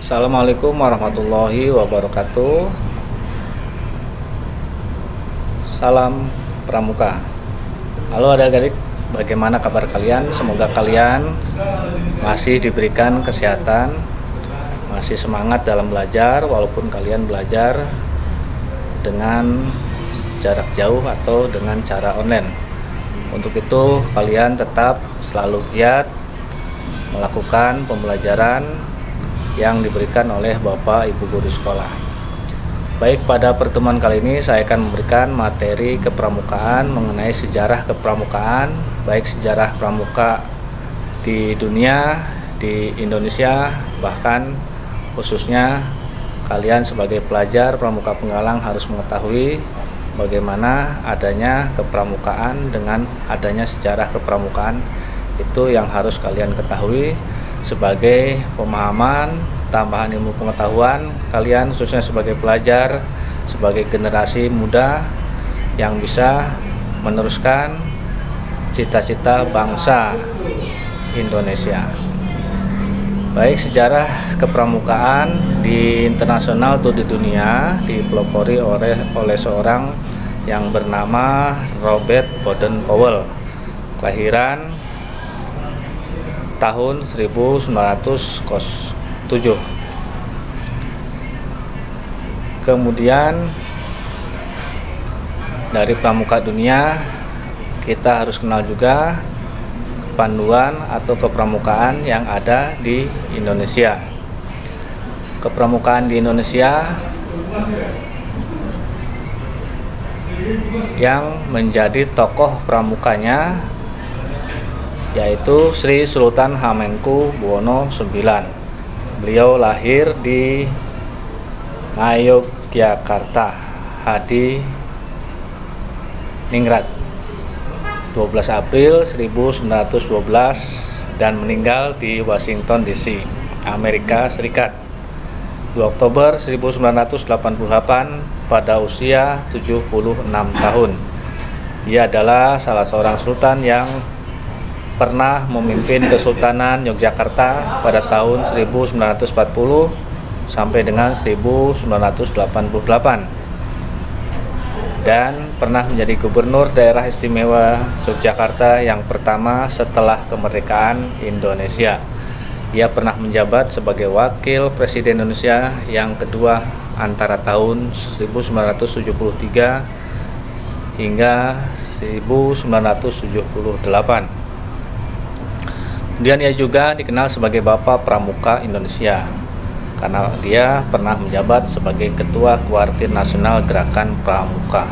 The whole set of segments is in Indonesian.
Assalamualaikum warahmatullahi wabarakatuh. Salam Pramuka. Halo adik-adik, bagaimana kabar kalian? Semoga kalian masih diberikan kesehatan, masih semangat dalam belajar, walaupun kalian belajar dengan jarak jauh atau dengan cara online. Untuk itu kalian tetap selalu giat melakukan pembelajaran yang diberikan oleh Bapak Ibu guru sekolah. Baik, pada pertemuan kali ini saya akan memberikan materi kepramukaan mengenai sejarah kepramukaan, baik sejarah pramuka di dunia, di Indonesia, bahkan khususnya kalian sebagai pelajar Pramuka Penggalang harus mengetahui bagaimana adanya kepramukaan dengan adanya sejarah kepramukaan. Itu yang harus kalian ketahui sebagai pemahaman, tambahan ilmu pengetahuan kalian, khususnya sebagai pelajar, sebagai generasi muda yang bisa meneruskan cita-cita bangsa Indonesia. Baik, sejarah kepramukaan di internasional atau di dunia dipelopori oleh seorang yang bernama Robert Baden-Powell, kelahiran tahun 1907. Kemudian dari pramuka dunia kita harus kenal juga kepanduan atau kepramukaan yang ada di Indonesia. Kepramukaan di Indonesia yang menjadi tokoh pramukanya yaitu Sri Sultan Hamengkubuwono IX. Beliau lahir di Ngayogyakarta, Hadi Ningrat, 12 April 1912 dan meninggal di Washington DC, Amerika Serikat, 2 Oktober 1988 pada usia 76 tahun. Ia adalah salah seorang sultan yang pernah memimpin Kesultanan Yogyakarta pada tahun 1940 sampai dengan 1988 dan pernah menjadi gubernur daerah istimewa Yogyakarta yang pertama setelah kemerdekaan Indonesia. Ia pernah menjabat sebagai wakil presiden Indonesia yang kedua antara tahun 1973 hingga 1978. Kemudian ia juga dikenal sebagai Bapak Pramuka Indonesia karena dia pernah menjabat sebagai Ketua Kuartir Nasional Gerakan Pramuka.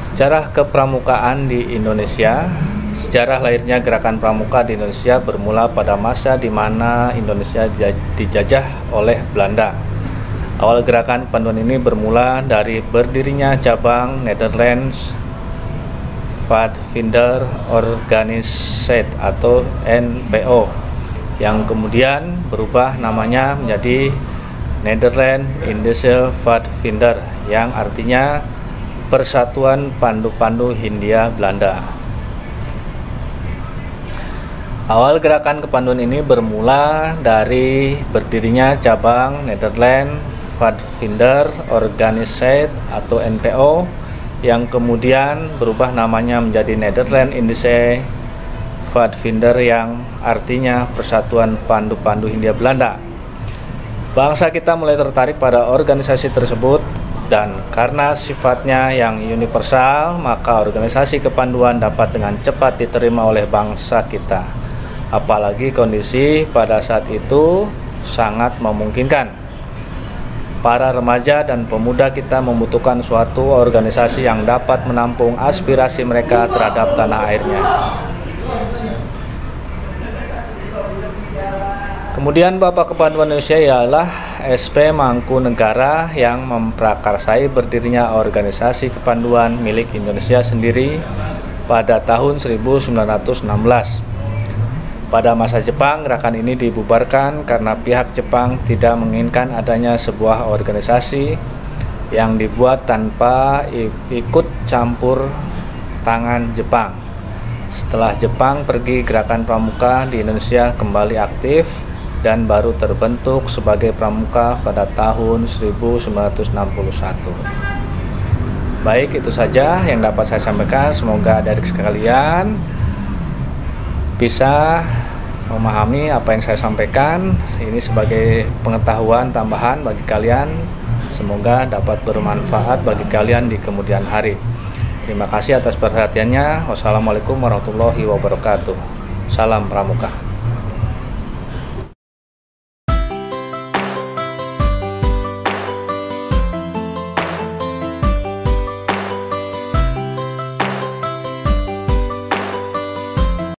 Sejarah kepramukaan di Indonesia. Sejarah lahirnya Gerakan Pramuka di Indonesia bermula pada masa di mana Indonesia dijajah oleh Belanda. Awal gerakan kepanduan ini bermula dari berdirinya cabang Netherlands Pathfinder Organisatie atau NPO yang kemudian berubah namanya menjadi Nederland Indische Pathfinder yang artinya Persatuan Pandu-Pandu Hindia Belanda. Awal gerakan kepanduan ini bermula dari berdirinya cabang Nederland Pathfinder Organisatie atau NPO yang kemudian berubah namanya menjadi Nederland Indische Pathfinder yang artinya Persatuan Pandu-Pandu Hindia Belanda. Bangsa kita mulai tertarik pada organisasi tersebut dan karena sifatnya yang universal, maka organisasi kepanduan dapat dengan cepat diterima oleh bangsa kita. Apalagi kondisi pada saat itu sangat memungkinkan. Para remaja dan pemuda kita membutuhkan suatu organisasi yang dapat menampung aspirasi mereka terhadap tanah airnya. Kemudian Bapak Kepanduan Indonesia ialah SP Mangkunegara yang memprakarsai berdirinya organisasi kepanduan milik Indonesia sendiri pada tahun 1916. Pada masa Jepang, gerakan ini dibubarkan karena pihak Jepang tidak menginginkan adanya sebuah organisasi yang dibuat tanpa ikut campur tangan Jepang. Setelah Jepang pergi, gerakan pramuka di Indonesia kembali aktif dan baru terbentuk sebagai pramuka pada tahun 1961. Baik, itu saja yang dapat saya sampaikan. Semoga adik sekalian bisa memahami apa yang saya sampaikan. Ini sebagai pengetahuan tambahan bagi kalian. Semoga dapat bermanfaat bagi kalian di kemudian hari. Terima kasih atas perhatiannya. Wassalamualaikum warahmatullahi wabarakatuh. Salam pramuka.